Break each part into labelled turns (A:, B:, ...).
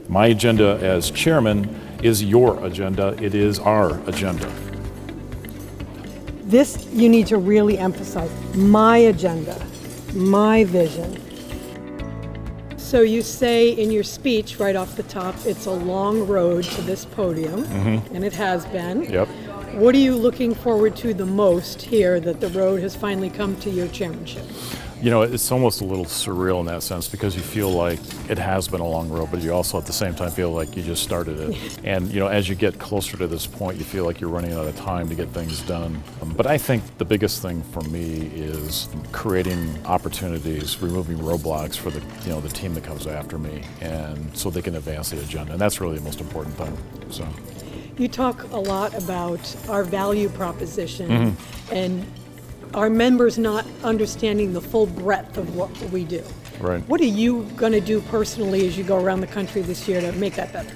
A: My agenda as chairman is your agenda. It is our agenda.
B: This you need to really emphasize. My agenda, my vision. So you say in your speech right off the top, it's a long road to this podium, and it has been.
A: Yep.
B: What are you looking forward to the most here that the road has finally come to your chairmanship?
A: You know, it's almost a little surreal in that sense because you feel like it has been a long road, but you also at the same time feel like you just started it. And, you know, as you get closer to this point, you feel like you're running out of time to get things done. But I think the biggest thing for me is creating opportunities, removing roadblocks for the team that comes after me, and so they can advance the agenda. And that's really the most important thing. So.
B: You talk a lot about our value proposition and our members not understanding the full breadth of what we do.
A: Right.
B: What are you going to do personally as you go around the country this year to make that better?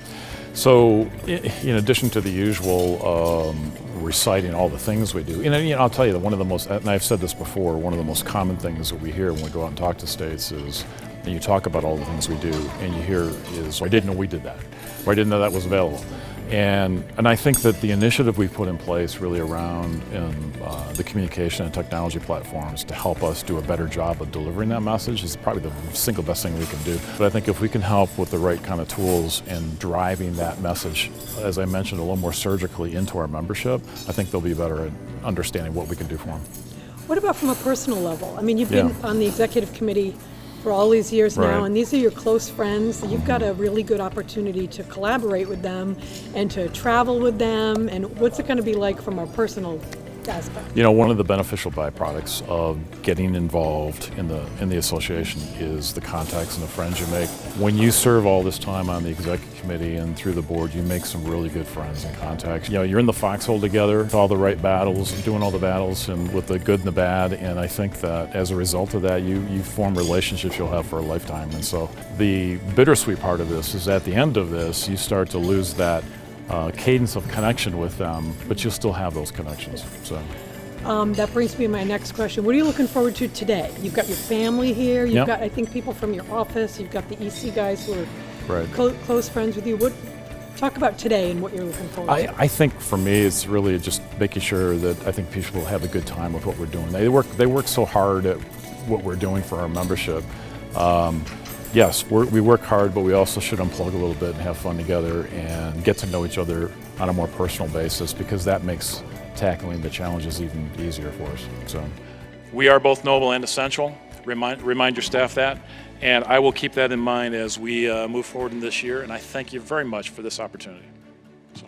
A: So, in addition to the usual reciting all the things we do, I'll tell you that one of the most, and I've said this before, one of the most common things that we hear when we go out and talk to states is, and you talk about all the things we do, and you hear is, I didn't know we did that, or I didn't know that was available. And I think that the initiative we put in place really around the communication and technology platforms to help us do a better job of delivering that message is probably the single best thing we can do. But I think if we can help with the right kind of tools and driving that message, as I mentioned, a little more surgically into our membership, I think they'll be better at understanding what we can do for them.
B: What about from a personal level? I mean, you've been on the executive committee for all these years now, and these are your close friends. You've got a really good opportunity to collaborate with them and to travel with them. And what's it going to be like from a personal aspect?
A: You know, one of the beneficial byproducts of getting involved in the association is the contacts and the friends you make. When you serve all this time on the executive committee and through the board, you make some really good friends and contacts. You know, you're in the foxhole together, all the right battles, doing all the battles, and with the good and the bad. And I think that as a result of that, you form relationships you'll have for a lifetime. And so the bittersweet part of this is at the end of this, you start to lose that cadence of connection with them, but you'll still have those connections. So.
B: That brings me to my next question. What are you looking forward to today? You've got your family here. You've got, I think, people from your office. You've got the EC guys who are close friends with you. Talk about today and what you're looking forward to.
A: I think for me, it's really just making sure that I think people have a good time with what we're doing. They work so hard at what we're doing for our membership. Yes, we work hard, but we also should unplug a little bit and have fun together and get to know each other on a more personal basis, because that makes tackling the challenges even easier for us. So, we are both noble and essential. Remind your staff that, and I will keep that in mind as we move forward in this year. And I thank you very much for this opportunity. So.